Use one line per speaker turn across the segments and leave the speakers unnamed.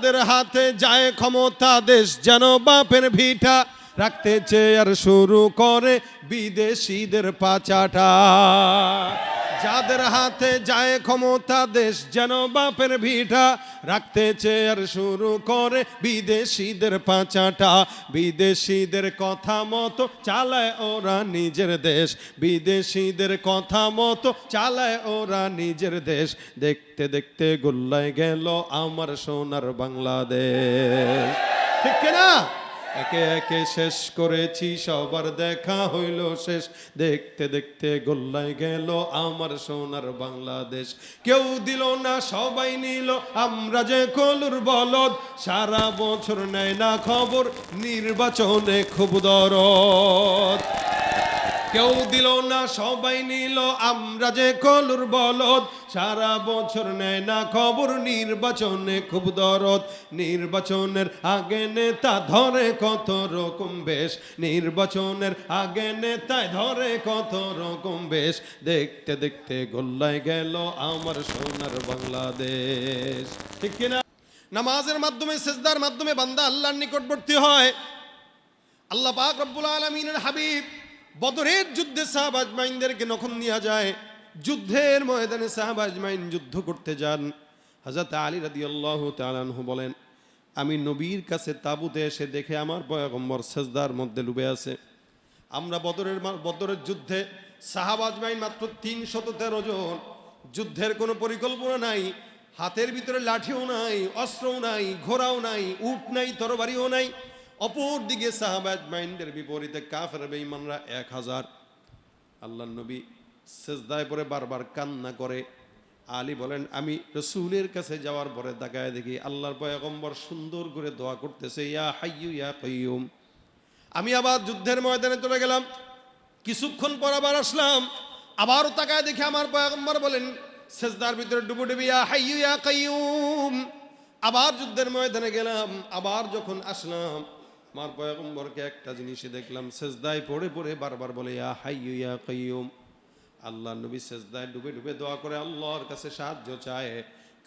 তাদের হাতে যায় ক্ষমতা, দেশ যেন বাপের ভিটা, রাখতে চেয়ে আর শুরু করে বিদেশিদের পাচাটা। যাদের হাতে যায় ক্ষমতা, দেশ যেন বাপের ভিটা, রাখতে চেয়ে আর শুরু করে বিদেশিদের পাচাটা। বিদেশিদের কথা মতো চালায় ওরা নিজের দেশ, বিদেশিদের কথা মতো চালায় ওরা নিজের দেশ। দেখতে দেখতে গোল্লায় গেল আমার সোনার বাংলাদেশ। ঠিক কিনা? একে একে শেষ করেছি, সবার দেখা হইল শেষ। দেখতে দেখতে গোল্লায় গেল আমার সোনার বাংলাদেশ। কেউ দিল না, সবাই নিল, আমরা যে কলুর বলদ। সারা বছর নেয় না খবর, নির্বাচনে খুব দরদ। কেউ দিল না, সবাই নিল, আমরা যে কলুর বলদ। সারা বছর নেয় না খবর, নির্বাচনে খুব দরদ। নির্বাচনের আগে নেতা ধরে কত রকম বেশ, নির্বাচনের আগে নেতায় ধরে কত রকম বেশ। দেখতে দেখতে গোল্লায় গেল আমার সোনার বাংলাদেশ। ঠিক কিনা? নামাজের মাধ্যমে, সেজদার মাধ্যমে বান্দা আল্লাহর নিকটবর্তী হয়। আল্লাহ পাক রব্বুল আলামিনের হাবিব বদরের যুদ্ধে সাহাবা আজমাইনদেরকে নখন নিয়ে যায়। যুদ্ধের ময়দানে সাহাবা আজমাইন যুদ্ধ করতে যান। হযরত আলী রাদিয়াল্লাহু তাআলা আনহু বলেন, আমি নবীর কাছে তাবুতে এসে দেখে আমার পয়গম্বর সেজদার মধ্যে ডুবে আছে। আমরা বদরের যুদ্ধে সাহাবা আজমাইন মাত্র 313 জন। যুদ্ধের কোনো পরিকল্পনা নাই, হাতের ভিতরে লাঠিও নাই, অস্ত্রও নাই, ঘোড়াও নাই, উট নাই, তরবারিও নাই। অপর দিকে সাহাবা আজমাইনদের বিপরীতে কাফের বেঈমানরা 1000। আল্লাহর নবী সেজদায় পড়ে বারবার কান্না করে। আলী বলেন, আমি রাসূলের কাছে যাওয়ার পরে তাকায় দেখি আল্লাহর পয়গম্বর সুন্দর করে দোয়া করতেছে, ইয়া হাইয়্যু ইয়া কাইয়্যুম। আমি আবার যুদ্ধের ময়দানে চলে গেলাম, কিছুক্ষণ পর আবার আসলাম, আবারও তাকায় দেখি আমার পয়গম্বর বলেন সেজদার ভিতরে ডুবুডুবি, ইয়া হাইয়্যু ইয়া কাইয়্যুম। আবার যুদ্ধের ময়দানে গেলাম, আবার যখন আসলাম আমার পয়গম্বরকে একটা জিনিসে দেখলাম, সেজদায় পড়ে পড়ে বারবার বলে ইয়া হাইয়্যু ইয়া কাইয়্যুম। আল্লাহ নবী সেজদায় ডুবে ডুবে দোয়া করে আল্লাহর কাছে সাহায্য চায়।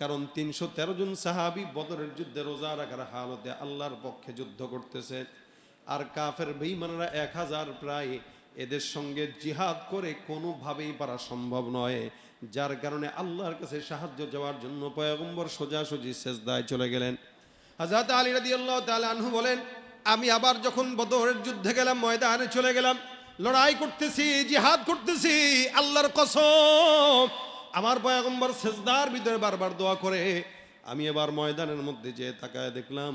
কারণ 313 জন সাহাবী বদরের যুদ্ধে রোজা রাখার হালতে আল্লাহর পক্ষে যুদ্ধ করতেছে, আর কাফের বেঈমানরা 1000 প্রায়। এদের সঙ্গে জিহাদ করে কোনোভাবেই পারা সম্ভব নয়। যার কারণে আল্লাহর কাছে সাহায্য যাওয়ার জন্য পয়গম্বর সোজাসুজি সেজদায় চলে গেলেন। হযরত আলী রাদিয়াল্লাহু তাআলা আনহু বলেন, আমি আবার যখন বদরের যুদ্ধে গেলাম, ময়দানে চলে গেলাম, লড়াই করতেছি, জিহাদ করতেছি, আল্লাহর কসম আমার পয়গম্বর সেজদার ভিতরে বারবার দোয়া করে। আমি এবার ময়দানের মধ্যে যে তাকায় দেখলাম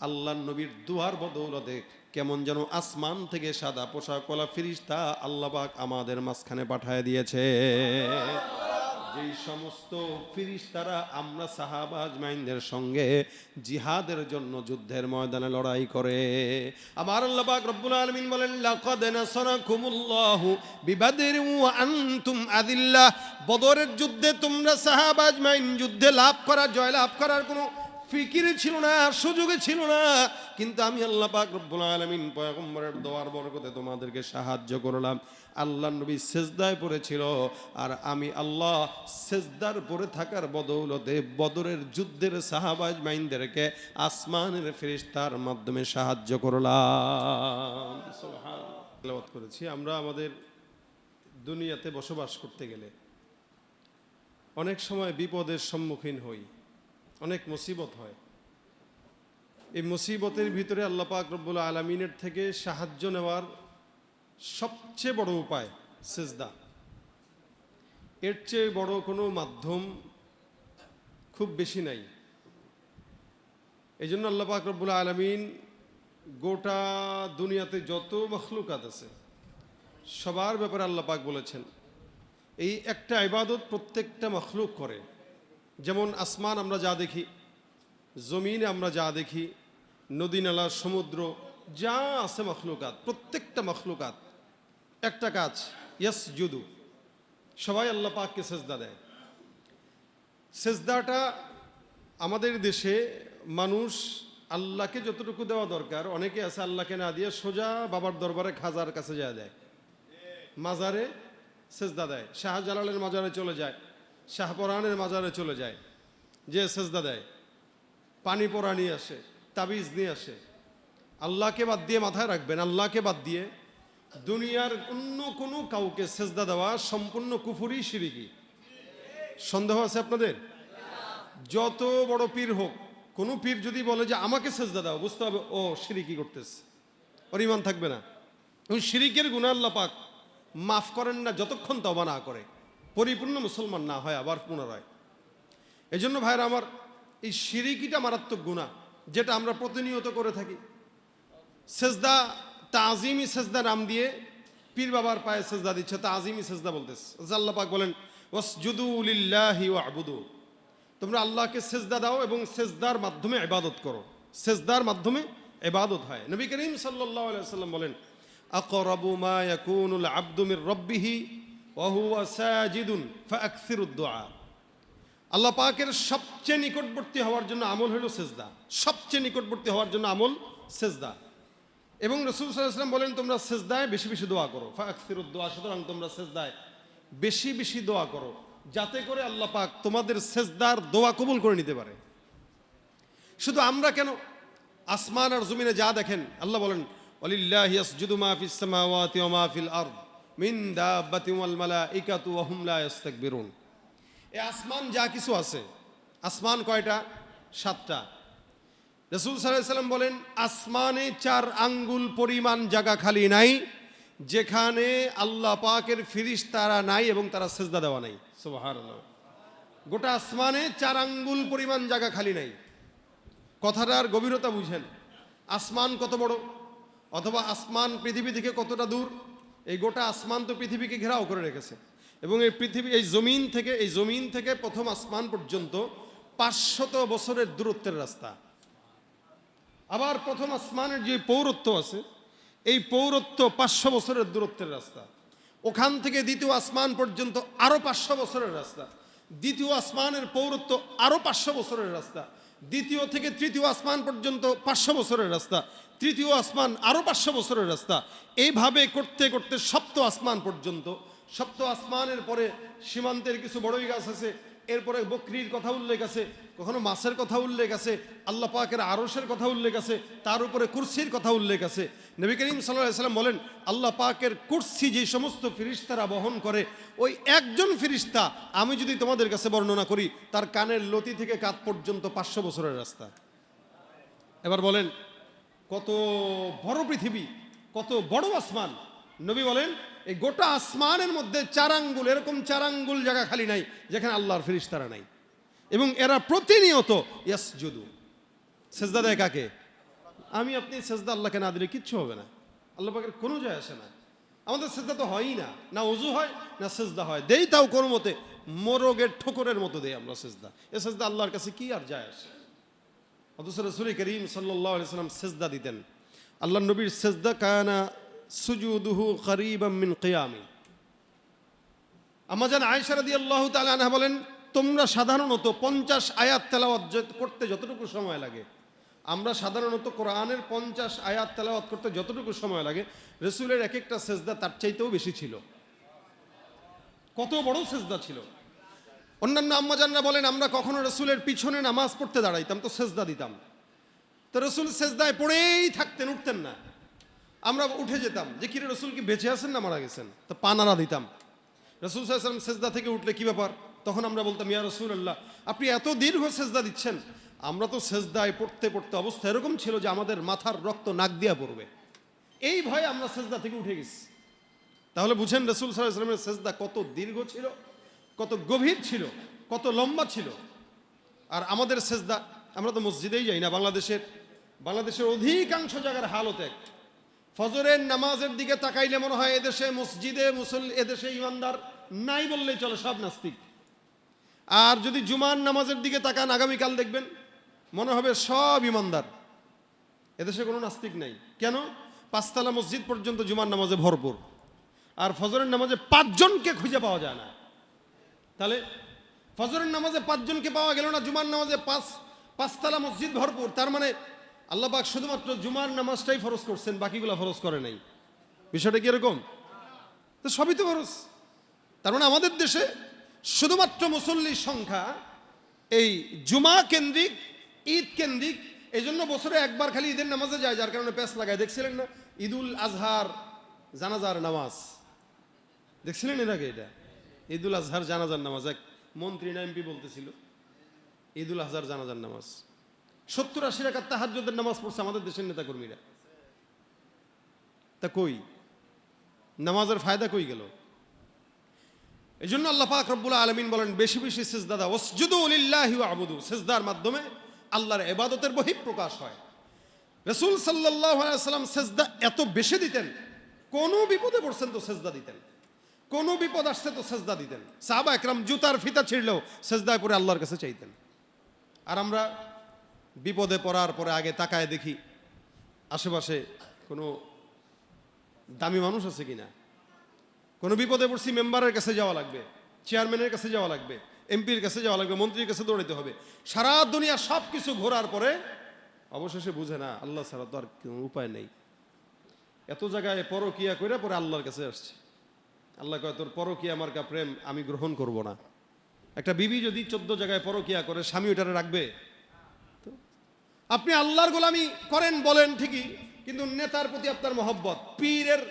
আল্লাহর নবীর দুয়ার বদৌলতে কেমন যেন আসমান থেকে সাদা পোশাকওয়ালা ফেরেশতা আল্লাহ পাক আমাদের মাঝখানে পাঠায় দিয়েছে। যেই সমস্ত ফেরেশতারা আমরা সাহাবা আজমাইনদের সঙ্গে জিহাদের জন্য যুদ্ধের ময়দানে লড়াই করে। আমার আল্লাহ পাক রব্বুল আলামিন বলেন, লাকাদ নাসারাকুমুল্লাহু বিবাদরিন ওয়া আনতুম আযিল্লাহ। বদরের যুদ্ধে তোমরা সাহাবা আজমাইন যুদ্ধে লাভ করা, জয় লাভ করার কোনো ফিকিরে ছিল না, সুযোগে ছিল না, কিন্তু আমি আল্লাহ পাক রব্বুল আলামিন পয়গম্বরের দোয়ার বরকতে তোমাদেরকে সাহায্য করলাম। আল্লাহ নবী সেজদায় পড়েছিল, আর আমি আল্লাহ সেজদার পড়ে থাকার বদৌলতে বদরের যুদ্ধের সাহাবা আজমাইনদেরকে আসমানের ফেরেশতার মাধ্যমে সাহায্য করলাম। সুবহানাল্লাহ। তেলাওয়াত করেছি। আমরা আমাদের দুনিয়াতে বসবাস করতে গেলে অনেক সময় বিপদের সম্মুখীন হই, অনেক মুসিবত হয়। এই মুসিবতের ভিতরে আল্লাহ পাক রব্বুল আলামিনের থেকে সাহায্য নেওয়ার সবচেয়ে বড় উপায় সেজদা। এর চেয়ে বড় কোনো মাধ্যম খুব বেশি নাই। এই জন্য আল্লাহ পাক রব্বুল আলামিন গোটা দুনিয়াতে যত মখলুকাত আছে সবার ব্যাপারে আল্লাহ পাক বলেছেন এই একটা ইবাদত প্রত্যেকটা মখলুক করে। যেমন আসমান আমরা যা দেখি, জমিনে আমরা যা দেখি, নদী নালা সমুদ্র যা আছে মখলুকাত, প্রত্যেকটা মখলুকাত একটা কাজ, ইয়াসজুদু, সবাই আল্লাহ পাককে সেজদা দেয়। সেজদাটা আমাদের দেশে মানুষ আল্লাহকে যতটুকু দেওয়া দরকার, অনেকে আছে আল্লাহকে না দিয়ে সোজা বাবার দরবারে খাজার কাছে যায় দেয়, মাজারে সেজদা দেয়, শাহজালালের মাজারে চলে যায়, শাহপরানের মাজারে চলে যায়, যে সেজদা দেয়। পানি পড়া নিয়ে আসে, তাবিজ নিয়ে আসে। আল্লাহকে বাদ দিয়ে মাথায় রাখবেন, আল্লাহকে বাদ দিয়ে দুনিয়ার অন্য কোনো কাউকে সেজদা দেওয়া সম্পূর্ণ কুফরি, শিরকি। সন্দেহ আছে আপনাদের? যত বড় পীর হোক, কোনো পীর যদি বলে যে আমাকে সেজদা দাও, বুঝতে হবে ও শিরকি করতেছে, ওর ঈমান থাকবে না। ওই শিরকের গুনাহ আল্লাহ পাক মাফ করেন না যতক্ষণ তওবা না করে, পরিপূর্ণ মুসলমান না হয় আবার পুনরায়। এই জন্য ভাইরা আমার, এই শিরকিটা মারাত্মক গুনাহ, যেটা আমরা প্রতিনিয়ত করে থাকি। সেজদা তাজিমি সেজদা নাম দিয়ে পীর বাবার পায়ে সেজদা দিচ্ছে, তাজিমি সেজদা বলতেছে। আল্লাহ পাক বলেন ওয়াসজুদু লিল্লাহি ওয়াবুদু, তোমরা আল্লাহকে সেজদা দাও এবং সেজদার মাধ্যমে ইবাদত করো। সেজদার মাধ্যমে ইবাদত হয়। নবী করিম সাল্লাল্লাহু আলাইহি ওয়াসাল্লাম বলেন আকরাবু মা ইয়াকুনুল আবদু মির রাব্বিহি ওয়া হুয়া সাজিদুন ফাআকসিরুদ দুআ। আল্লাহ পাকের সবচেয়ে নিকটবর্তী হওয়ার জন্য আমল হলো সেজদা, সবচেয়ে নিকটবর্তী হওয়ার জন্য আমল সেজদা। এবং রাসূল সাল্লাল্লাহু আলাইহি ওয়াসাল্লাম বলেন তোমরা সেজদায় বেশি বেশি দোয়া করো, ফাআকসিরুদ দুআ। সুতরাং তোমরা সেজদায় বেশি বেশি দোয়া করো, যাতে করে আল্লাহ পাক তোমাদের সেজদার দোয়া কবুল করে নিতে পারে। শুধু আমরা কেন, আসমান আর জমিনে যা দেখেন, আল্লাহ বলেন ওয়ালিল্লাহি ইয়াসজুদু মা ফিস সামাওয়াতি ওয়া মা ফিল আরদ মিন দাব্বাতিন ওয়াল মালাইকাতু ওয়া হুম লা ইস্তাকবিরুন। এই আসমান যা কিছু আছে, আসমান কয়টা? 7টা। রাসূল সাল্লাল্লাহু আলাইহি ওয়াসাল্লাম বলেন আসমানে 4 আঙ্গুল পরিমাণ জায়গা খালি নাই যেখানে আল্লাহ পাকের ফেরেশতারা নাই এবং তারা সেজদা দেওয়া নাই। সুবহানাল্লাহ। গোটা আসমানে 4 আঙ্গুল পরিমাণ জায়গা খালি নাই। কথাটার গভীরতা বুঝেন। আসমান কত বড়, অথবা আসমান পৃথিবী থেকে কতটা দূর। এই গোটা আসমান তো পৃথিবীকে ঘেরাও করে রেখেছে, এবং এই পৃথিবী, এই জমিন থেকে প্রথম আসমান পর্যন্ত 500 বছরের দূরত্বের রাস্তা। আবার প্রথম আসমানের যে পৌরত্ব আছে, এই পৌরত্ব 500 বছরের দূরত্বের রাস্তা। ওখান থেকে দ্বিতীয় আসমান পর্যন্ত আরো 500 বছরের রাস্তা। দ্বিতীয় আসমানের পৌরত্ব আরো 500 বছরের রাস্তা। দ্বিতীয় থেকে তৃতীয় আসমান পর্যন্ত 500 বছরের রাস্তা। তৃতীয় আসমান আরো 500 বছরের রাস্তা। এইভাবে করতে করতে সপ্ত আসমান পর্যন্ত। সপ্ত আসমানের পরে সীমান্তের কিছু বড়ই গাছ আছে, এরপরে বকরির কথা উল্লেখ আছে, কখনো মাছের কথা উল্লেখ আছে, আল্লাহ পাকের আরশের কথা উল্লেখ আছে, তার উপরে কুরসির কথা উল্লেখ আছে। নবী করিম সাল্লাল্লাহু আলাইহি ওয়াসাল্লাম বলেন আল্লাহ পাকের কুরসি যে সমস্ত ফেরেশতারা বহন করে, ওই একজন ফেরেশতা আমি যদি তোমাদের কাছে বর্ণনা করি, তার কানের লতি থেকে কাঁধ পর্যন্ত 500 বছরের রাস্তা। এবার বলেন কত বড় পৃথিবী, কত বড় আসমান। নবী বলেন এই গোটা আসমানের মধ্যে 4 আঙ্গুল, এরকম 4 আঙ্গুল জায়গা খালি নাই যেখানে আল্লাহর ফেরেশতারা নাই। এবং এরা প্রতিনিয়ত ইয়াসজুদু, সেজদা দেয় কাকে? আমি আপনি সেজদা আল্লাহকে না দিলে কিচ্ছু হবে না, আল্লাহ পাকের কোনো যায় আসে না। আমাদের সেজদা তো হয়ই না, না ওযু হয় না সেজদা হয়, দেই তাও কোনো মতে মোরগের ঠোকরের মতো দেই আমরা সেজদা। এ সেজদা আল্লাহর কাছে কি আর যায় আসে? অথচ রাসূল করিম সাল্লাল্লাহু আলাইহি ওয়াসাল্লাম সেজদা দিতেন। আল্লাহর নবীর সেজদা কানা সুজুদুহু করিবাম মিন কিয়ামি। আম্মা জান আয়েশা রাদিয়াল্লাহু তাআলা আনহা বলেন তোমরা সাধারণত 50 আয়াত তেলাওয়াত করতে যতটুকু সময় লাগে, আমরা সাধারণত কোরআনের 50 আয়াত তেলাওয়াত করতে যতটুকু সময় লাগে, রাসূলের এক একটা সেজদা তার চাইতেও বেশি ছিল। কত বড় সেজদা ছিল। অন্যান্য আম্মাজানরা বলেন আমরা কখনো রাসূলের পিছনে নামাজ পড়তে দাঁড়াইতাম তো সেজদা দিতাম, তো রাসূল সেজদায় পড়েই থাকতেন, উঠতেন না। আমরা উঠে যেতাম যে কিরে রাসূল কি বেঁচে আছেন না মারা গেছেন, তো পা নাড়া দিতাম। রাসূল সাল্লাল্লাহু আলাইহি ওয়াসাল্লাম সেজদা থেকে উঠলে কি ব্যাপার, তখন আমরা বলতাম ইয়া রাসূলুল্লাহ আপনি এত দীর্ঘ সেজদা দিচ্ছেন। আমরা তো সেজদায় পড়তে পড়তে অবস্থা এরকম ছিল যে আমাদের মাথার রক্ত নাক দিয়া পড়বে, এই ভয়ে আমরা সেজদা থেকে উঠে গেছি। তাহলে বুঝেন রাসূল সাল্লাল্লাহু আলাইহি ওয়াসাল্লামের সেজদা কত দীর্ঘ ছিল, কত গভীর ছিল, কত লম্বা ছিল। আর আমাদের সেজদা, আমরা তো মসজিদেই যাই না। বাংলাদেশের অধিকাংশ জায়গার হালত এক। ফজরের নামাজের দিকে তাকাইলে মনে হয় এদেশে মসজিদে এদেশে ইমানদার নাই বললেই চলে, সব নাস্তিক। আর যদি জুমার নামাজের দিকে তাকান আগামীকাল দেখবেন মনে হবে সব ইমানদার, এদেশে কোনো নাস্তিক নাই। কেন? 5 তলা মসজিদ পর্যন্ত জুমার নামাজে ভরপুর, আর ফজরের নামাজে 5 জনকে খুঁজে পাওয়া যায় না। তাহলে ফজরের নামাজে 5 জনকে পাওয়া গেল না, জুমার নামাজে 5 তলা মসজিদ ভরপুর। তার মানে আল্লাহ পাক শুধুমাত্র জুমার নামাজটাই ফরজ করছেন, বাকিগুলো ফরজ করে নাই। বিষয়টা কি এরকম? তো সবই তো ফরজ। তার মানে আমাদের দেশে শুধুমাত্র মুসল্লির সংখ্যা এই জুমা কেন্দ্রিক ঈদ কেন্দ্রিক, এই জন্য বছরে একবার খালি ঈদের নামাজে যায়, যার কারণে প্যাঁচ লাগায়। দেখছিলেন না ঈদুল আজহার জানাজার নামাজ? দেখছিলেন এর আগে? এটা ঈদুল আজহার জানাজার নামাজ, এক মন্ত্রী না এমপি বলতেছিল ঈদুল আজহার জানাজার নামাজ 70-80 রাকাত তাহাজ্জুদের নামাজ পড়ছে আমাদের দেশের নেতাকর্মীরা। তা কই নামাজের ফায়দা কই গেল? এই জন্য আল্লাহ পাক রব্বুল আলামিন বলেন বেশি বেশি সিজদা দাও, ওয়াসজুদু লিল্লাহি ওয়াবুদু। সিজদার মাধ্যমে আল্লাহর ইবাদতের বহিঃপ্রকাশ হয়। রাসূল সাল্লাল্লাহু আলাইহি ওয়াসাল্লাম সিজদা এত বেশি দিতেন, কোন বিপদে পড়ছেন তো সিজদা দিতেন, কোন বিপদ আসছে তো সিজদা দিতেন। সাহাবা একরাম জুতার ফিতা ছিঁড়লেও সিজদায় পড়ে আল্লাহর কাছে চাইতেন। আর আমরা বিপদে পড়ার পরে আগে তাকায় দেখি আশেপাশে কোনো দামি মানুষ আছে কিনা। কোনো বিপদে পড়ছি মেম্বারের কাছে যাওয়া লাগবে, চেয়ারম্যানের কাছে যাওয়া লাগবে, এমপির কাছে যাওয়া লাগবে, মন্ত্রীর কাছে দৌড়াইতে হবে। সারা দুনিয়া সব কিছু ঘোরার পরে অবশেষে বুঝে না আল্লাহ ছাড়া তো আর কোনো উপায় নেই। এত জায়গায় পরকিয়া করে পরে আল্লাহর কাছে আসছে। আল্লাহ কয় তোর পরকিয়া মার্কা প্রেম আমি গ্রহণ করব না। একটা বিবি যদি 14 জায়গায় পরকিয়া করে স্বামী ওটারে রাখবে? আপনি আল্লাহর গোলামি করেন বলেন ঠিকই, কিন্তু নেতার প্রতি আপনার মহব্বত, পীরের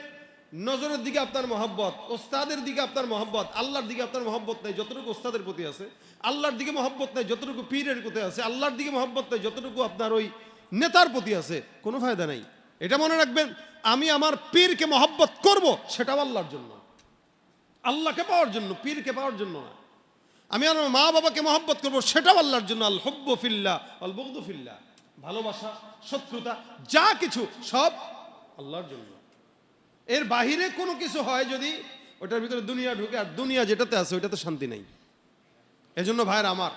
নজরের দিকে আপনার মহব্বত, ওস্তাদের দিকে আপনার মহব্বত, আল্লাহর দিকে আপনার মহব্বত নাই যতটুকু ওস্তাদের প্রতি আছে, আল্লাহর দিকে মহব্বত নাই যতটুকু পীরের প্রতি আছে, আল্লাহর দিকে মহব্বত নাই যতটুকু আপনার ওই নেতার প্রতি আছে, কোনো ফায়দা নাই। এটা মনে রাখবেন, আমি আমার পীরকে মহব্বত করব সেটাও আল্লাহর জন্য, আল্লাহকে পাওয়ার জন্য, পীরকে পাওয়ার জন্য না। আমি আমার মা বাবাকে মহব্বত করব সেটাও আল্লাহর জন্য। আল হুব্বু ফিল্লাহ আল বুগদু ফিল্লাহ, ভালোবাসা শত্রুতা যা কিছু সব আল্লাহর জন্য। এর বাহিরে কোনো কিছু হয় যদি ওটার ভিতরে দুনিয়া ঢুকে, আর দুনিয়া যেটাতে আছে ওইটাতে শান্তি নেই। এজন্য ভাইয়ের আমার,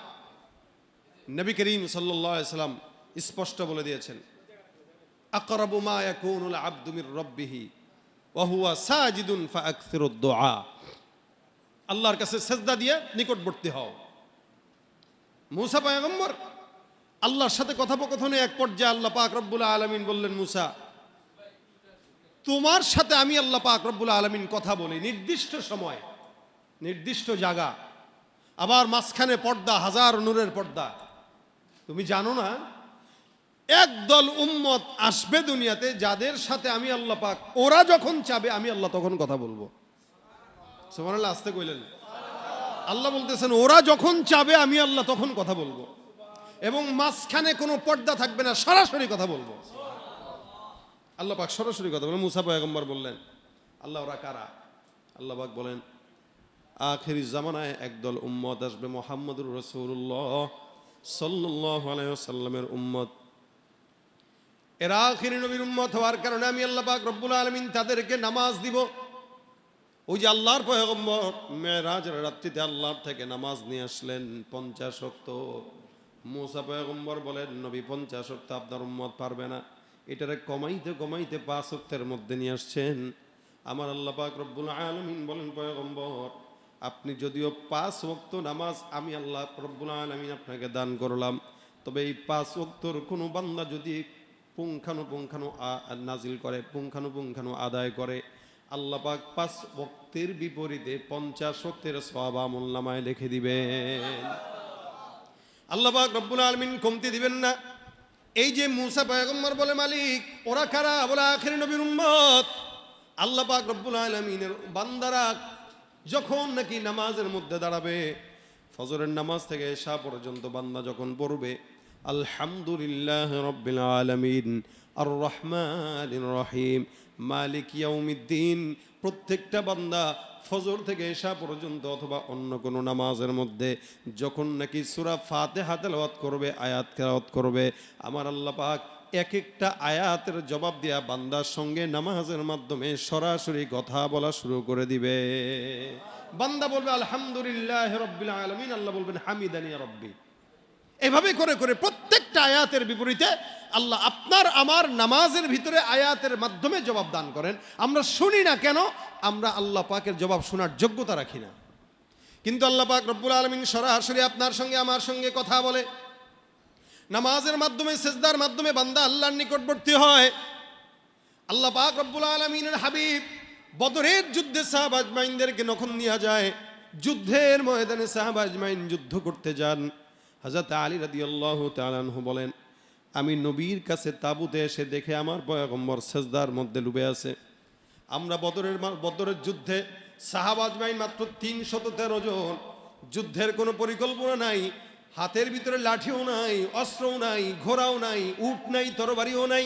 নবী করিম সাল্লাল্লাহু আলাইহি সাল্লাম স্পষ্ট বলে দিয়েছেন, আকরাবু মা ইয়াকুনুল আবদু মির রাব্বিহি ওয়া হুয়া সাজিদুন ফাআকসিরুদ দুআ। আল্লাহর কাছে সিজদা দিয়ে নিকটবর্তী হও। মূসা পয়গম্বর আল্লাহর সাথে কথোপকথনে এক পর্যায়ে আল্লাহ পাক রব্বুল আলামিন বললেন, মূসা তোমার সাথে আমি আল্লাহ পাক রব্বুল আলামিন কথা বলি নির্দিষ্ট সময়, নির্দিষ্ট জায়গা, আবার মাঝখানে পর্দা, হাজার নূরের পর্দা। তুমি জানো না একদল উম্মত আসবে দুনিয়াতে যাদের সাথে আমি আল্লাহ পাক, ওরা যখন চাবে আমি আল্লাহ তখন কথা বলবো। সুবহানাল্লাহ, আস্তে কইলেন। আল্লাহ বলতেছেন ওরা যখন চাবে আমি আল্লাহ তখন কথা বলবো, এবং মাঝখানে কোনো পর্দা থাকবে না, সরাসরি কথা বলবো। আল্লাহ পাক সরাসরি কথা বলেন। মূসা পয়গম্বর বললেন, আল্লাহ ওরা কারা? আল্লাহ পাক বলেন, আখিরি জামানায় একদল উম্মত আসবে, মুহাম্মদুর রাসূলুল্লাহ সাল্লাল্লাহু আলাইহি ওয়াসাল্লামের উম্মত। এরা আখিরি নবীর উম্মত হওয়ার কারণে আমি আল্লাহ পাক রব্বুল আলামিন তাদেরকে নামাজ দিব। ওই যে আল্লাহর পয়গম্বর মেরাজের রাত্রিতে আল্লাহর থেকে নামাজ নিয়ে আসলেন 50 ওয়াক্ত। মূসা পয়গম্বর বলেন, নবী 50 ওয়াক্ত আপনার উম্মত পারবে না, এটারে কমাইতে কমাইতে 5 ওয়াক্তের মধ্যে নিয়ে আসছেন। আমার আল্লাহ পাক রব্বুল আলামিন বলেন, পয়গম্বর আপনি যদিও 5 ওয়াক্ত নামাজ আমি আল্লাহ রব্বুল আলামিন আপনাকে দান করলাম, তবে এই 5 ওয়াক্তর কোনো বান্দা যদি পুঙ্খানুপুঙ্খানু নাজিল করে, পুঙ্খানুপুঙ্খানু আদায় করে, আল্লাহ পাক 5 ওয়াক্তের বিপরীতে 50 ওয়াক্তের সওয়াব আমলনামায় লিখে দিবেন। আল্লাহ পাক রব্বুল আলামিন কমতি দিবেন না। এই যে মূসা পয়গম্বর বলে মালিক ওরা কারা? বলে আখিরি নবীর উম্মত। আল্লাহ পাক রব্বুল আলামিনের বান্দারা যখন নাকি নামাজের মধ্যে দাঁড়াবে, ফজরের নামাজ থেকে এশা পর্যন্ত বান্দা যখন পড়বে আলহামদুলিল্লাহ রাব্বিল আলামিন আর রহমানির রহিম মালিক ইয়াউমিদ্দিন, প্রত্যেকটা বান্দা ফজর থেকে এশা পর্যন্ত অথবা অন্য কোনো নামাজের মধ্যে যখন নাকি সূরা ফাতিহা তেলাওয়াত করবে, আয়াত তেলাওয়াত করবে, আমার আল্লাহ পাক এক একটা আয়াতের জবাব দিয়া বান্দার সঙ্গে নামাজের মাধ্যমে সরাসরি কথা বলা শুরু করে দিবে। বান্দা বলবে আলহামদুলিল্লাহ রাব্বিল আলামিন, আল্লাহ বলবেন হামিদানি রাব্বি। এভাবে করে করে প্রত্যেকটা আয়াতের বিপরীতে আল্লাহ আপনার আমার নামাজের ভিতরে আয়াতের মাধ্যমে জবাব দান করেন। আমরা শুনি না কেন? আমরা আল্লাহ পাকের জবাব শোনার যোগ্যতা রাখি না। কিন্তু আল্লাহ পাক রব্বুল আলামিন সরাসরি আপনার সঙ্গে আমার সঙ্গে কথা বলে। নামাজের মাধ্যমে, সিজদার মাধ্যমে বান্দা আল্লাহর নিকটবর্তী হয়। আল্লাহ পাক রব্বুল আলামিনের হাবিব বদরের যুদ্ধে সাহাবা আজমাইনদেরকে যখন নিয়ে যায়, যুদ্ধের ময়দানে সাহাবা আজমাইন যুদ্ধ করতে যান, হযরত আলী রাদিয়াল্লাহু তাআলা আনহু বলেন, আমি নবীর কাছে তাঁবুতে এসে দেখে আমার পয়গম্বর সেজদার মধ্যে ডুবে আছে। আমরা বদরের যুদ্ধে সাহাবা আজমাইন মাত্র 313 জন, যুদ্ধের কোনো পরিকল্পনা নাই, হাতের ভিতরে লাঠিও নাই, অস্ত্রও নাই, ঘোড়াও নাই, উট নাই, তরবারিও নাই।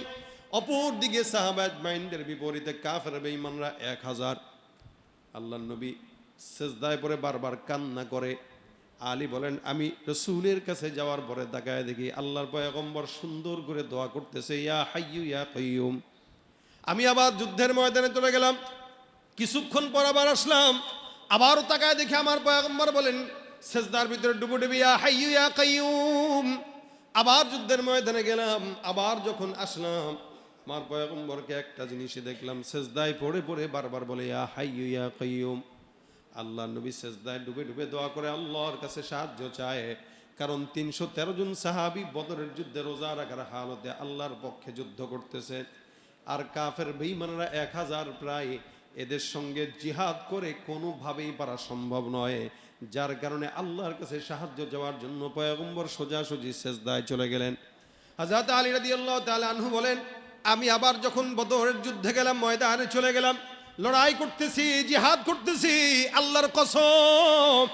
অপর দিকে সাহাবা আজমাইনদের বিপরীতে কাফের বেঈমানরা 1000। আল্লাহর নবী সেজদায় পড়ে বারবার কান্না করে। আলী বলেন, আমি রাসূলের কাছে যাওয়ার পরে তাকায় দেখি আল্লাহর পয়গম্বর সুন্দর করে দোয়া করতেছে, ইয়া হাইয়্যু ইয়া কাইয়্যুম। আমি আবার যুদ্ধের ময়দানে চলে গেলাম, কিছুক্ষণ পর আবার আসলাম, আবারও তাকায় দেখি আমার পয়গম্বর বলেন সেজদার ভিতরে ডুবুডুবি, ইয়া হাইয়্যু ইয়া কাইয়্যুম। আবার যুদ্ধের ময়দানে গেলাম, আবার যখন আসলাম আমার পয়গম্বরকে একটা জিনিসই দেখলাম, সেজদায় পড়ে পড়ে বারবার বলে ইয়া হাইয়্যু ইয়া কাইয়্যুম। আল্লাহ নবী সেজদায় ডুবে ডুবে দোয়া করে আল্লাহর কাছে সাহায্য চায়, কারণ 313 জন সাহাবী বদরের যুদ্ধে রোজা রাখার হালতে আল্লাহর পক্ষে যুদ্ধ করতেছে, আর কাফের বেঈমানরা 1000 প্রায়। এদের সঙ্গে জিহাদ করে কোনোভাবেই পারা সম্ভব নয়, যার কারণে আল্লাহর কাছে সাহায্য যাওয়ার জন্য পয়গম্বর সোজাসুজি সেজদায় চলে গেলেন। হযরত আলী রাদিয়াল্লাহু তাআলা আনহু বলেন, আমি আবার যখন বদরের যুদ্ধে গেলাম, ময়দানে চলে গেলাম, লড়াই করতেছি, জিহাদ করতেছি, আল্লাহর কসম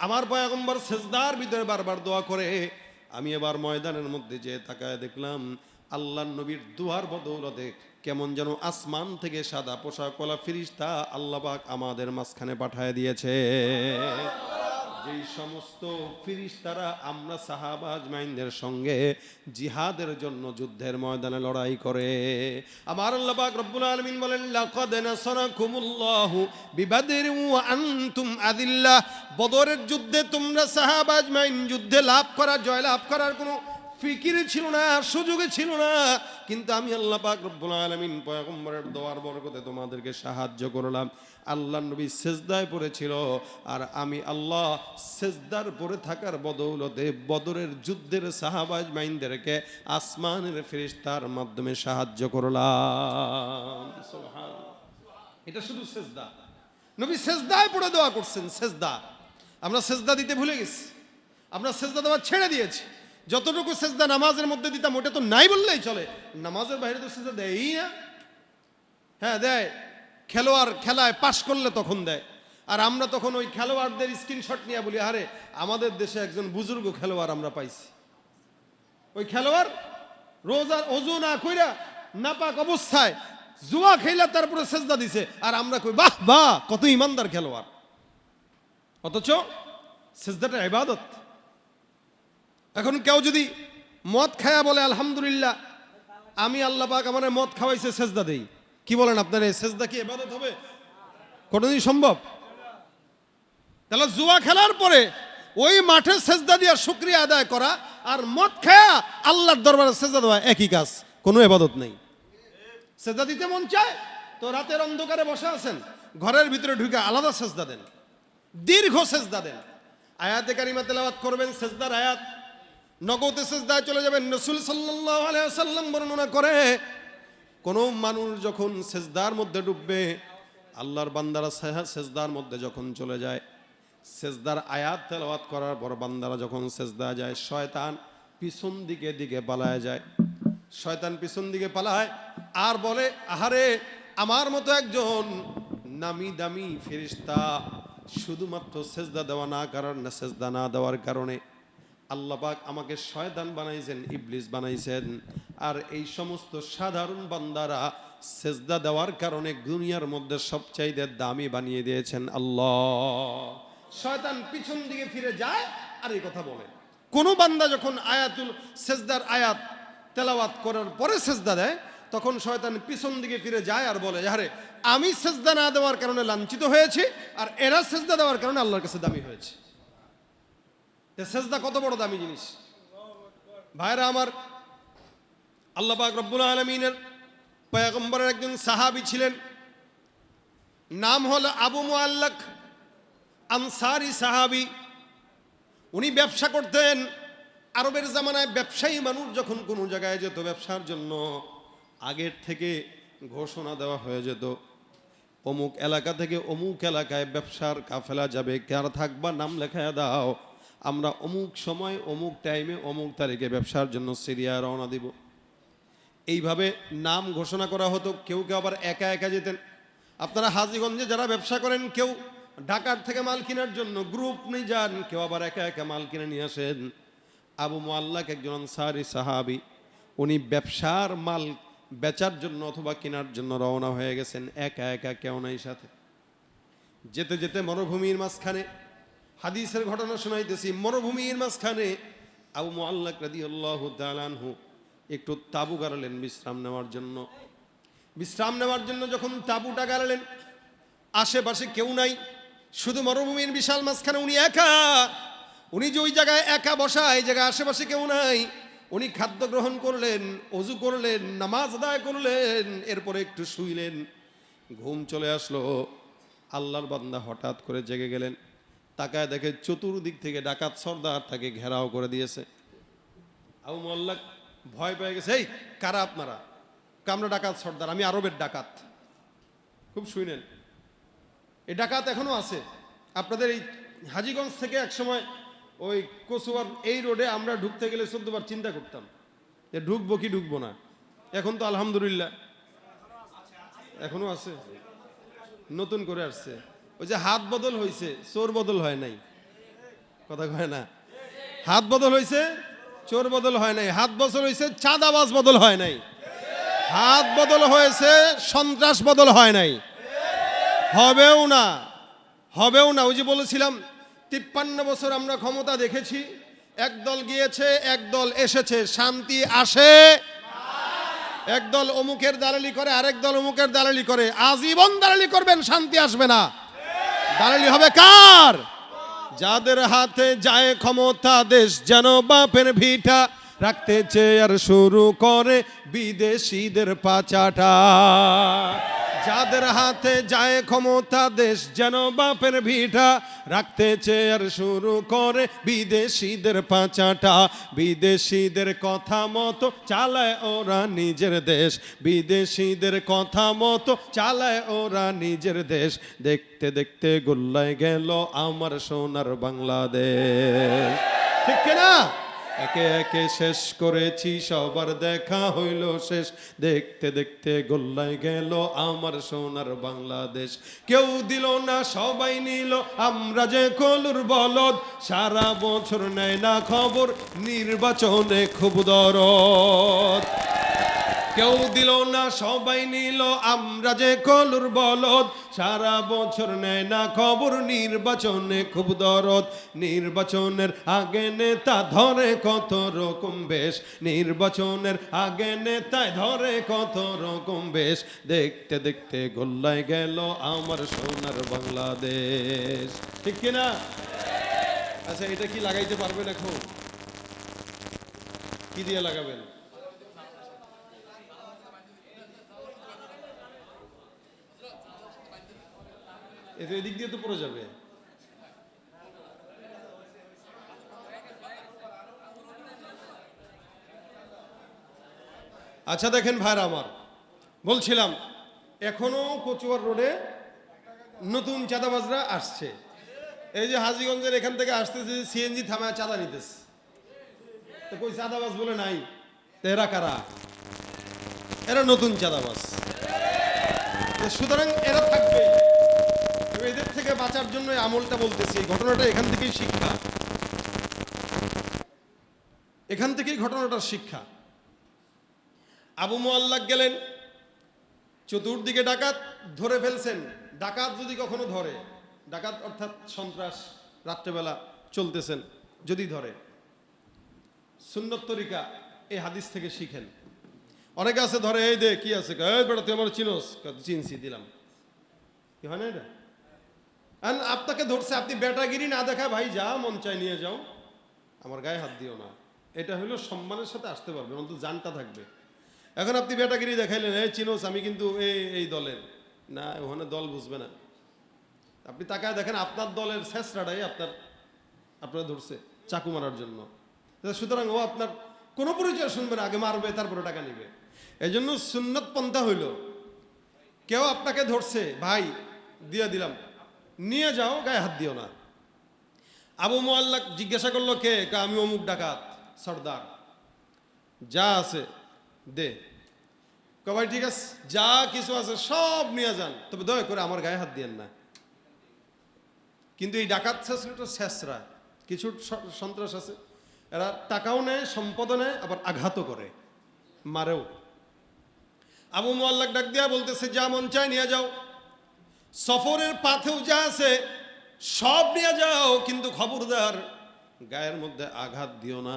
আমার পয়গম্বর সেজদার ভিতরে বারবার দোয়া করে। আমি এবার ময়দানের মধ্যে যে তাকায় দেখলাম আল্লাহর নবীর দুয়ার বদৌলতে কেমন যেন আসমান থেকে সাদা পোশাকওয়ালা ফেরেশতা আল্লাহ পাক আমাদের মাঝখানে পাঠায় দিয়েছে। যেই সমস্ত ফেরেশতারা আমরা সাহাবা আজমাইনদের সঙ্গে জিহাদের জন্য যুদ্ধের ময়দানে লড়াই করে। আমার আল্লাহ পাক রব্বুল আলামিন বলেন, লাকাদ নাসারাকুমুল্লাহু বিবাদরিন ওয়া আনতুম আযিল্লাহ। বদরের যুদ্ধে তোমরা সাহাবা আজমাইন যুদ্ধে লাভ করা, জয় লাভ করার কোনো ফিকির ছিল না, সুযোগে ছিল না, কিন্তু আমি আল্লাহ পাক রব্বুল আলামিন পয়গম্বরের দোয়ার বরকতে তোমাদেরকে সাহায্য করলাম। আল্লাহর নবী সেজদায় পড়েছিল, আর আমি আল্লাহ সেজদার পড়ে থাকার বদৌলতে বদরের যুদ্ধের সাহাবা আজমাইনদেরকে আসমানের ফেরেশতার মাধ্যমে সাহায্য করলাম। সুবহানাল্লাহ। এটা শুধু সেজদা, নবী সেজদায় পড়ে দোয়া করছেন। সেজদা আমরা সেজদা দিতে ভুলে গেছি, আমরা সেজদা দেওয়া ছেড়ে দিয়েছি। যতটুকু সেজদা নামাজের মধ্যে দিতাম ওটা তো নাই বললেই চলে, নামাজের বাইরে তো সেজদা দেয়ই না। হ্যাঁ দেয়, খেলোয়াড় খেলায় পাশ করলে তখন দেয়, আর আমরা তখন ওই খেলোয়াড়দের স্ক্রিনশট নিয়ে বলি, আরে আমাদের দেশে একজন বুজুর্গ খেলোয়াড় আমরা পাইছি, ওই খেলোয়াড় রোজার ওযু না কইরা নাপাক অবস্থায় জুয়া খেলা তারপরে সেজদা দিছে, আর আমরা কই বাহ বাহ কত ইমানদার খেলোয়াড়। অথচ সেজদাটা ইবাদত। এখন কেউ যদি মদ খায়া বলে আলহামদুলিল্লাহ আমি আল্লাহ পাক আমার মদ খাওয়াইছে সেজদা দেই, কি বলেন আপনারা, এই সেজদা কি ইবাদত হবে? কোনদিন সম্ভব? তাহলে জুয়া খেলার পরে ওই মাঠে সেজদা দিয়া শুকরিয়া আদায় করা আর মদ খায়া আল্লাহর দরবারে সেজদা দেওয়া একই কাজ, কোনো ইবাদত নেই। সেজদা দিতে মন চায় তো রাতের অন্ধকারে বসে আছেন, ঘরের ভিতরে ঢুকে আলাদা সেজদা দেন, দীর্ঘ সেজদা দেন, আয়াতে কারিমা তেলাওয়াত করবেন, সেজদার আয়াত নগদে সেজদায় চলে যাবেন। রাসূল সাল্লাল্লাহু আলাইহি ওয়াসাল্লাম বর্ণনা করে, কোন মানুষ যখন সেজদার মধ্যে ডুববে, আল্লাহর বান্দারা সেজদার মধ্যে যখন চলে যায়, সেজদার আয়াত তেলাওয়াত করার পর বান্দারা যখন সেজদায় যায়, শয়তান পিছন দিকে দিকে পালায় যায়। শয়তান পিছন দিকে পালায় আর বলে, আহারে আমার মতো একজন নামি দামি ফেরেশতা শুধুমাত্র সেজদা দেওয়া না কারণে, সেজদা না দেওয়ার কারণে আল্লাহ পাক আমাকে শয়তান বানাইছেন, ইবলিস বানাইছেন, আর এই সমস্ত সাধারণ বান্দারা সেজদা দেওয়ার কারণে দুনিয়ার মধ্যে সবচাইতে দামি বানিয়ে দিয়েছেন আল্লাহ। শয়তান পিছন দিকে ফিরে যায় আর এই কথা বলে। কোন বান্দা যখন আয়াতুল সেজদার আয়াত তেলাওয়াত করার পরে সেজদা দেয়, তখন শয়তান পিছন দিকে ফিরে যায় আর বলে, আরে আমি সেজদা না দেওয়ার কারণে লাঞ্ছিত হয়েছি, আর এরা সেজদা দেওয়ার কারণে আল্লাহর কাছে দামি হয়েছে। সেজদা কত বড় দামি জিনিস ভাইরা আমার। আল্লাহ পাক রব্বুল আলামিনের পয়গম্বরের একজন সাহাবী ছিলেন, নাম হলো আবু মুআল্লাক, আনসারী সাহাবী। উনি ব্যবসা করতেন। আরবের জামানায় ব্যবসায়ী মানুষ যখন কোনো জায়গায় যেত ব্যবসার জন্য, আগের থেকে ঘোষণা দেওয়া হয়ে যেত, অমুক এলাকা থেকে অমুক এলাকায় ব্যবসার কাফেলা যাবে, কার থাকবা নাম লেখায় দাও। আমরা অমুক সময় অমুক টাইমে অমুক তারিখে ব্যবসার জন্য সিরিয়া রওনা দিব। এইভাবে নাম ঘোষণা করা হতো। কেউ কেউ আবার একা একা যেতেন। আপনারা হাজীগঞ্জে যারা ব্যবসা করেন, কেউ ঢাকার থেকে মাল কেনার জন্য গ্রুপ নিয়ে যান, কেউ আবার একা একা মাল কিনে নিয়ে আসেন। আবু মুআল্লাক একজন আনসারী সাহাবী, উনি ব্যবসার মাল বেচার জন্য অথবা কেনার জন্য রওনা হয়ে গেছেন, একা একা, কেউ নাই সাথে। যেতে যেতে মরুভূমির মাঝখানে, হাদিসের ঘটনা শোনাইতেছি, মরুভূমির মাঝখানে আবু মুআল্লাক রাদিয়াল্লাহু তাআলা আনহু একটু তাঁবু গাড়লেন বিশ্রাম নেওয়ার জন্য। বিশ্রাম নেওয়ার জন্য যখন তাঁবুটা গাড়লেন, আশেপাশে কেউ নাই, শুধু মরুভূমির বিশাল মাঝখানে উনি একা। উনি যে ওই জায়গায় একা বসা, এই জায়গায় আশেপাশে কেউ নাই। উনি খাদ্য গ্রহণ করলেন, অজু করলেন, নামাজ আদায় করলেন, এরপরে একটু শুইলেন। ঘুম চলে আসলো। আল্লাহর বান্দা হঠাৎ করে জেগে গেলেন। তাকায় দেখে চতুর্দিক থেকে ডাকাত সর্দার তাকে ঘেরাও করে দিয়েছে। আবু মুআল্লাক ভয় পেয়ে গেছে। এই কারা আপনারা? আমরা ডাকাত সর্দার, আমি আরবের ডাকাত। খুব শুনেন, এই ডাকাত এখনো আছে। আপনাদের এই হাজীগঞ্জ থেকে একসময় ওই কচুয়ার এই রোডে আমরা ঢুকতে গেলে 14 বার চিন্তা করতাম যে ঢুকবো কি ঢুকবো না। এখন তো আলহামদুলিল্লাহ এখনো আছে, নতুন করে আসছে। ওই যে হাত বদল হয়েছে, চোর বদল হয় নাই। কথা কয় না, হাত বদল হয়েছে, চোর বদল হয় নাই। হাত বদল হয়েছে, চাঁদাবাজ বদল হয় নাই। হাত বদল হয়েছে, সন্ত্রাস বদল হয় নাই, হবেও না, হবেও না। ওই যে বলেছিলাম 53 বছর আমরা ক্ষমতা দেখেছি, একদল গিয়েছে একদল এসেছে, শান্তি আসে। একদল অমুকের দালালি করে, আরেক দল অমুকের দালালি করে, আজীবন দালালি করবেন, শান্তি আসবে না। দালালি হবে কার? যাদের হাতে যায় ক্ষমতা, দেশ যেন বাপের ভিটা, রাখতে চেয়ে আর শুরু করে বিদেশিদের পাচাটা। যাদের হাতে যায় ক্ষমতা, দেশ যেন বাপের ভিটা, রাখতে চেয়ে আর শুরু করে বিদেশিদের পাচাটা। বিদেশিদের কথা মতো চালায় ওরা নিজের দেশ, বিদেশিদের কথা মতো চালায় ওরা নিজের দেশ। দেখতে দেখতে গোল্লায় গেল আমার সোনার বাংলাদেশ। ঠিক কিনা? একে একে শেষ করেছি, সবার দেখা হইল শেষ। দেখতে দেখতে গোল্লায় গেল আমার সোনার বাংলাদেশ। কেউ দিল না, সবাই নিল, আমরা যে কলুর বলদ। সারা বছর নেয় না খবর, নির্বাচনে খুব দরদ। কেউ দিল না, সবাই নিল, আমরা যে কলুর বলদ। সারা বছর নেয় না খবর, নির্বাচনে খুব দরদ। নির্বাচনের আগে নেতা ধরে কত রকম বেশ, নির্বাচনের আগে নেতায় ধরে কত রকম বেশ। দেখতে দেখতে গোল্লায় গেল আমার সোনার বাংলাদেশ। ঠিক কিনা? আচ্ছা, এটা কি লাগাইতে পারবেন? এখন কি দিয়ে লাগাবেন? এতে এদিক দিয়ে তো পড়ে যাবে। আচ্ছা দেখেন ভাইরা আমার, বলছিলাম এখনো কচুয়ার রোডে নতুন চাঁদাবাজরা আসছে। এই যে হাজীগঞ্জের এখান থেকে আসতেছে, সিএনজি থামায় চাঁদা নিতেছে। তো কই চাঁদাবাজ বলে নাই? এরা কারা? এরা নতুন চাঁদাবাজ। সুতরাং এরা থাকবে। এদের থেকে বাঁচার জন্য আমলটা বলতেছি। এই ঘটনাটা এখান থেকেই শিক্ষা, এখান থেকেই ঘটনাটার শিক্ষা। আবু মুআল্লাক গেলেন, চতুর্দিকে ডাকাত ধরে ফেলছেন। ডাকাত যদি কখনো ধরে, ডাকাত অর্থাৎ সন্ত্রাস, রাত্রেবেলা চলতেছেন যদি ধরে, সুন্নত তরিকা এই হাদিস থেকে শিখেন। অনেকে আছে ধরে, এই দে কি আছে, বেটা তুই আমার চিনোস, চিনছি দিলাম, কি হয় না এটা? আপনাকে ধরছে, আপনি বেটাগিরি না দেখা, ভাই যা মন চাই নিয়ে যাও, আমার গায়ে হাত দিও না। এটা হলো সম্মানের সাথে আসতে পারবে, অন্তত জানটা থাকবে। এখন আপনি বেটাগিরি দেখাইলেন, এই চিনোস আমি কিন্তু এই দলের না, ওখানে দল বুঝবে না। আপনি তাকায় দেখেন আপনার দলের শেষরাটাই আপনার ধরছে চাকু মারার জন্য। সুতরাং ও আপনার কোনো পরিচয় শুনবে না, আগে মারবে তারপরে টাকা নিবে। এই জন্য সুন্নত পন্থা হইল, কেউ আপনাকে ধরছে, ভাই দিয়ে দিলাম, নিয়ে যাও, গায়ে হাত দিও না। আবু মুআল্লাক জিজ্ঞাসা করলো কে? আমি অমুক ডাকাত সর্দার, যা আছে দে। ভাই ঠিক আছে, যা কিছু আছে সব নিয়ে যান, তবে দয়া করে আমার গায়ে হাত দিয়েন না। কিন্তু এই ডাকাত ছেঁচড়াটা ছেঁচড়া, কিছু সন্ত্রাস আছে, এরা টাকাও নেয়, সম্পদও নেয়, আবার আঘাতও করে, মারেও। আবু মুআল্লাক ডাক দিয়া বলতেছে, যা মন চায় নিয়ে যাও, সফরের পাথেও যা আছে সব নিয়ে যাও, কিন্তু খবরদার গায়ের মধ্যে আঘাত দিও না।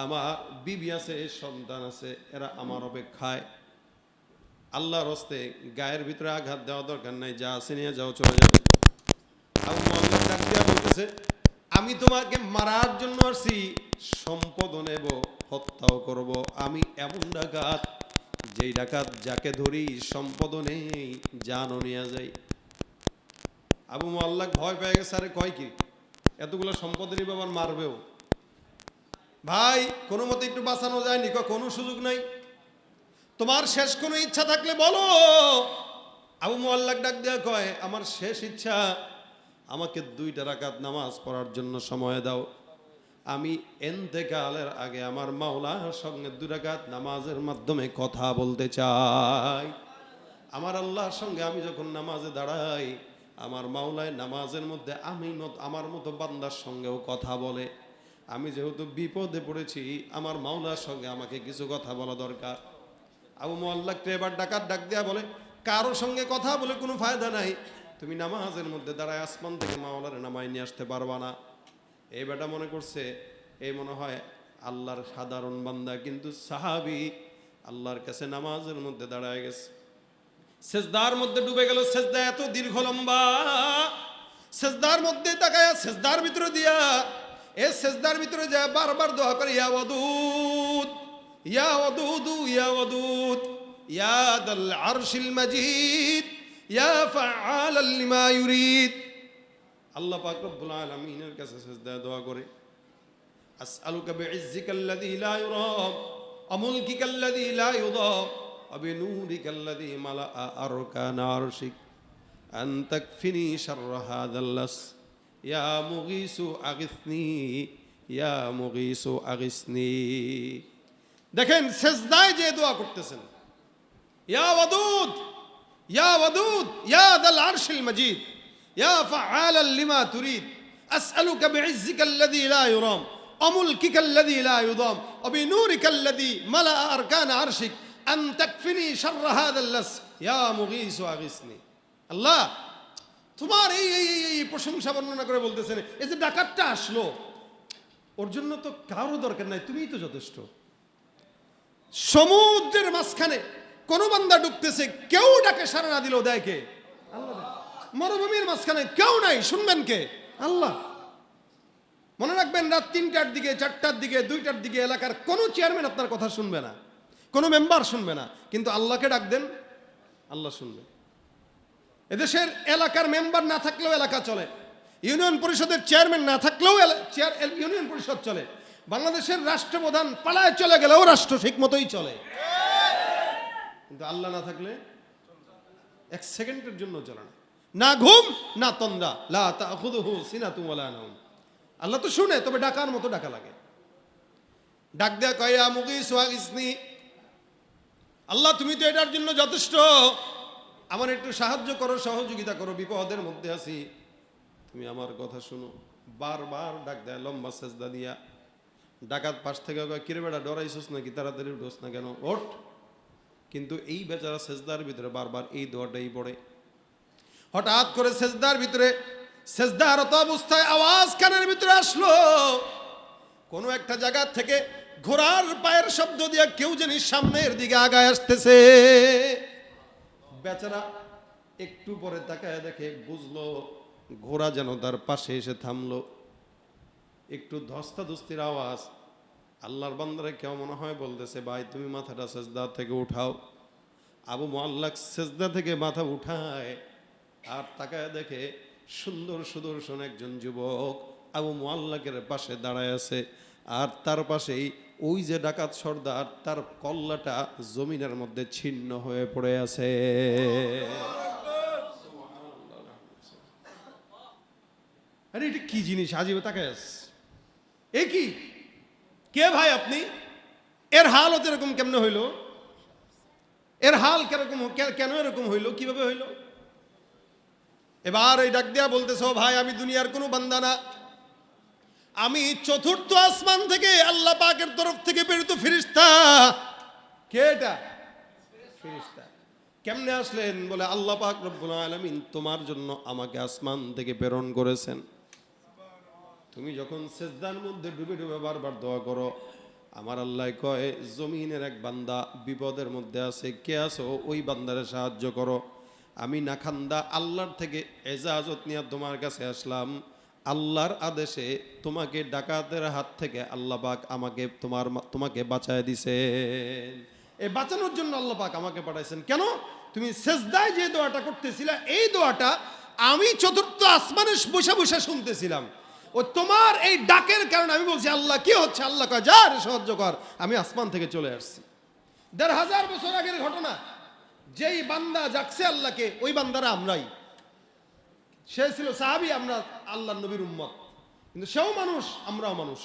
আমার বিবি আছে, সন্তান আছে, এরা আমার অপেক্ষায়। আল্লাহর হস্তে গায়ের ভিতরে আঘাত দেওয়া দরকার নাই, যা আছে নিয়ে যাও, চলে যাও। আবু মুআল্লাক ডাক দিয়া বলতেছে, আমি তোমাকে মারার জন্য আসছি, সম্পদও নেব, হত্যাও করব। আমি এমন ডাকাত, যেই ডাকাত যাকে ধরি সম্পদও নেই, জানও নিয়ে যাই। আবু মুআল্লাক ভয় পেয়ে গেছে, আরে কয় কি, এতগুলো সম্পদ নিবে আবার মারবেও। ভাই কোনো মতে একটু বাঁচানো যায়নি? কোনো সুযোগ নাই, তোমার শেষ কোনো ইচ্ছা থাকলে বলো। আবু মুআল্লাক ডাক দেয়া কয়, আমার শেষ ইচ্ছা, আমাকে 2 রাকাত নামাজ পড়ার জন্য সময় দাও। আমি ইন্তেকালের আগে আমার মাওলার সঙ্গে 2 রাকাত নামাজের মাধ্যমে কথা বলতে চাই। আমার আল্লাহর সঙ্গে আমি যখন নামাজে দাঁড়াই, আমার মাওলায় নামাজের মধ্যে আমার মতো বান্দার সঙ্গেও কথা বলে। আমি যেহেতু বিপদে পড়েছি, আমার মাওলার সঙ্গে আমাকে কিছু কথা বলা দরকার। আবু মুআল্লাককে এবার ডাকাত ডাক দেয়া বলে, কারোর সঙ্গে কথা বলে কোনো ফায়দা নাই, তুমি নামাজের মধ্যে দাঁড়ায় আসমান থেকে মাওলারে নামায় নিয়ে আসতে পারবা না। এই বেটা মনে করছে এই মনে হয় আল্লাহর সাধারণ বান্দা, কিন্তু সাহাবী আল্লাহর কাছে নামাজের মধ্যে দাঁড়ায় গেছে, সেজদার মধ্যে ডুবে গেল। সেজদা এত দীর্ঘ লম্বা, সেজদার মধ্যে তাকায়া সেজদার ভিতরে দিয়া, এই সেজদার ভিতরে যায় বারবার দোয়া করে, ইয়া ওয়াদুদ ইয়া ওয়াদুদ ইয়া ওয়াদুদ ইয়া দাল আরশিল মাজিদ ইয়া ফাআলাল লিমা ইউরিদ। আল্লাহ পাক রব্বুল আলামিনের কাছে সিজদায় দোয়া করে, আসআলুকা বিইজ্জিকাল্লাযী লা ইউরাম ওয়া মুলকিকাল্লাযী লা ইউদাম ওয়া বিনূরিকাল্লাযী মালাআ আরকানা আরশিক আন তাকফিনি শাররা হাযাল লাস ইয়া মুগীসু আগিসনি ইয়া মুগীসু আগিসনি। দেখেন সিজদায় যে দোয়া করতেছেন, ইয়া ওয়াদুদ ইয়া ওয়াদুদ ইয়া দাল আরশিল মাজিদ ইয়া ফাআলাল লিমা তুরিদ আসআলুকা বিইজ্জিকাল্লাযী লা ইউরাম ওয়া মুলকিকাল্লাযী লা ইউদাম ওয়া বিনূরিকাল্লাযী মালাআ আরকানা আরশিক আন তাকফিনি শাররা হাযাল লাস ইয়া মুগীসু আগিসনি। আল্লাহ তোমার এই প্রশংসা বর্ণনা করে বলতেছেন, এই যে ডাকাতটা আসলো, ওর জন্য তো কারো দরকার নাই, তুমিই তো যথেষ্ট। সমুদ্রের মাঝখানে কোন বান্দা ডুবতেছে, কেউ ডাকে সাড়া না দিলেও দেয় কে? আল্লাহ। মরুভূমির মাঝখানে কেউ নাই, শুনবেন কে? আল্লাহ। মনে রাখবেন, রাত 3টার দিকে, 4টার দিকে, 2টার দিকে এলাকার কোনো চেয়ারম্যান আপনার কথা শুনবে না, কোনো মেম্বার শুনবে না, কিন্তু আল্লাহকে ডাক দেন, আল্লাহ শুনবে। এদেশের এলাকার মেম্বার না থাকলেও এলাকা চলে, ইউনিয়ন পরিষদের চেয়ারম্যান না থাকলেও ইউনিয়ন পরিষদ চলে, বাংলাদেশের রাষ্ট্রপ্রধান পালায় চলে গেলেও রাষ্ট্র ঠিক মতোই চলে। কিন্তু আল্লাহ না থাকলে 1 সেকেন্ডের জন্য চলে না, না ঘুম না তন্দ্রা, লা তাখুযুহু সিনাতুন ওয়ালা নাওম। আল্লাহ তো শুনে, তবে ডাকার মতো ডাকা লাগে। ডাক দেয়া কয়, ইয়া মুগীসু আগিসনি, আল্লাহ তুমি তো এটার জন্য যথেষ্ট, আমার একটু সাহায্য করো, সহযোগিতা করো, বিপদের মধ্যে আছি, তুমি আমার কথা শুনো। বারবার ডাক দেয়, লম্বা সেজদা দিয়া। ডাকাত পাশ থেকে কয়, কিরে বেটা ডরাইছস নাকি, তাড়াতাড়ি উঠোস না কেন, ওঠ। কিন্তু এই বেচারা সেজদার ভিতরে বারবার এই দোয়াটাই পড়ে। হঠাৎ করে সেজদার ভিতরে, সেজদারত অবস্থায় আওয়াজ কানের ভিতরে আসলো, কোন একটা জায়গা থেকে ঘোড়ার পায়ের শব্দ দিয়ে কেউ জানি সামনের দিকে আগায় আসতেছে। বেচারা একটু পরে তাকায় দেখে, বুঝলো ঘোড়া যেন তার পাশে এসে থামলো। একটু ধস্তাধস্তির আওয়াজ। আল্লাহর বান্দারে কেউ মনে হয় বলতেছে, ভাই তুমি মাথাটা সেজদা থেকে উঠাও। আবু মুআল্লাক সেজদা থেকে মাথা উঠায়, আর তাকায় দেখে সুন্দর সুদর্শন একজন যুবক আবু মুআল্লাকের পাশে দাঁড়ায় আছে, আর তার পাশেই ওই যে ডাকাত সর্দার, তার কল্লাটা জমিনের মধ্যে ছিন্ন হয়ে পড়ে আছে। আরে এটা কি জিনিস, আজিবে তাকায় এ কি, কে ভাই আপনি? এর হাল হতে এরকম কেমনে হইল? এর হাল কেরকম, কেন এরকম হইল, কিভাবে হইল? এবার এই ডাক দিয়া বলতেছ, ভাই আমি দুনিয়ার কোনো বান্দা না, আমি চতুর্থ আসমান থেকে আল্লাহ পাকের তরফ থেকে প্রেরিত ফেরেশতা। কে এটা? ফেরেশতা। কেমনে আসলেন? বলে আল্লাহ পাক রব্বুল আলামিন তোমার জন্য আমাকে আসমান থেকে প্রেরণ করেছেন। তুমি যখন সেজদার মধ্যে ডুবে ডুবে বারবার দোয়া করো, আমার আল্লাহ কয় জমিনের এক বান্দা বিপদের মধ্যে আছে, কে আছো? ওই বান্দারে সাহায্য করো। আমি নাখান্দা আল্লাহর থেকে এজাজত নিয়ে তোমার কাছে আসলাম, আল্লাহর আদেশে তোমাকে ডাকাতের হাত থেকে আল্লাহ পাক আমাকে তোমাকে বাঁচায় দিছেন। এই বাঁচানোর জন্য আল্লাহ পাক আমাকে পাঠাইছেন। কেন? তুমি সেজদায় যে দোয়াটা করতেছিলা, এই দোয়াটা আমি চতুর্থ আসমানে বসে বসে শুনতেছিলাম। ও তোমার এই ডাকের কারণে আমি বলছি আল্লাহ কি হচ্ছে? আল্লাহ কয় যা রে সাহায্য কর। আমি আসমান থেকে চলে আসছি। ১,৫০০ বছর আগের ঘটনা। যেই বান্দা যাচ্ছে আল্লাহকে, ওই বান্দারা আমরাই। সে ছিল সাহাবী, আমরা আল্লাহর নবীর উম্মত, কিন্তু সেও মানুষ, আমরাও মানুষ।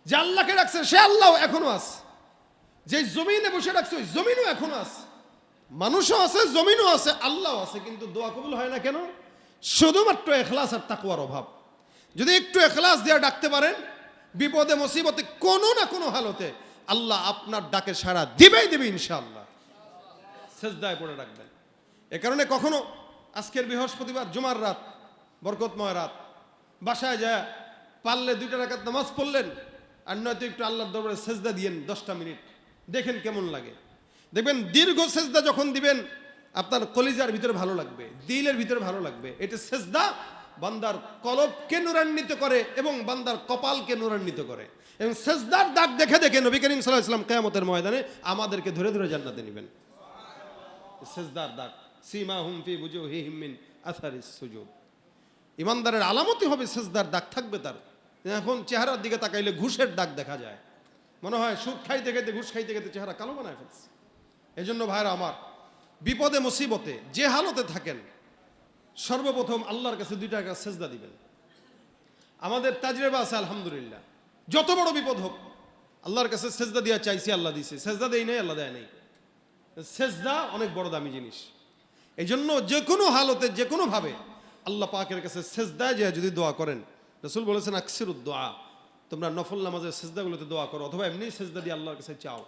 যে আল্লাহকে ডাকছে সে আল্লাহ এখনো আছে। যে জমিনে বসে ডাকছে ওই জমিনও এখনো আছে। মানুষও আছে, জমিনও আছে, আল্লাহও আছে, কিন্তু দোয়া কবুল হয় না কেন? শুধুমাত্র ইখলাস আর তাকওয়ার অভাব। যদি একটু ইখলাস দিয়ে ডাকতে পারেন, বিপদে মুসিবতে কোনো না কোনো হালতে আল্লাহ আপনার ডাকে সাড়া দিবেই দিবে ইনশাআল্লাহ। সেজদায় পড়ে ডাকবেন। এ কারণে কখনো আজকের বৃহস্পতিবার জুমার রাত, বরকতময় রাত, বাসায় যায় পারলে 2টা রাকাত নামাজ পড়লেন, আর নয়তো একটু আল্লাহর দরবারে সেজদা দিয়েন 10টা মিনিট, দেখেন কেমন লাগে। দেখবেন দীর্ঘ সেজদা যখন দিবেন আপনার কলিজার ভিতরে ভালো লাগবে, দিলের ভিতরে ভালো লাগবে। এটা সেজদা বান্দার কলবকে নূরান্বিত করে এবং বান্দার কপালকে নূরান্বিত করে। এবং সেজদার দাগ দেখে দেখে নবী করিম সাল্লাল্লাহু আলাইহি ওয়াসাল্লাম কিয়ামতের ময়দানে আমাদেরকে ধরে ধরে জান্নাতে নেবেন। সেজদার দাগ, সীমাহুম ফি বুজুহিহিম মিন আসারিস সুজুদ। ইমানদারের আলামতই হবে সেজদার দাগ থাকবে তার। এখন চেহারার দিকে তাকাইলে ঘুষের দাগ দেখা যায়, মনে হয় সুদ খাইতে খাইতে, ঘুষ খাইতে খাইতে চেহারা কালো বানায় ফেলছে। এই জন্য ভাইরা আমার, বিপদে মুসিবতে যে হালতে থাকেন, সর্বপ্রথম আল্লাহর কাছে 2টা রাকাত সেজদা দিবেন। আমাদের তাজরিবা আছে আলহামদুলিল্লাহ, যত বড় বিপদ হোক আল্লাহর কাছে সেজদা দিয়া চাইছি, আল্লাহ দিছে। সেজদা দেই নাই, আল্লাহ দেয় নাই। সেজদা অনেক বড় দামি জিনিস। এই জন্য যে কোনো হালতে, যে কোনো ভাবে আল্লাহ পাকের কাছে সেজদায় যে যদি দোয়া করেন, রাসূল বলেছেন আকসিরুদ দোয়া, তোমরা নফল নামাজের সেজদাগুলোতে দোয়া করো, অথবা এমনি সেজদা দিয়ে আল্লাহর কাছে চাও।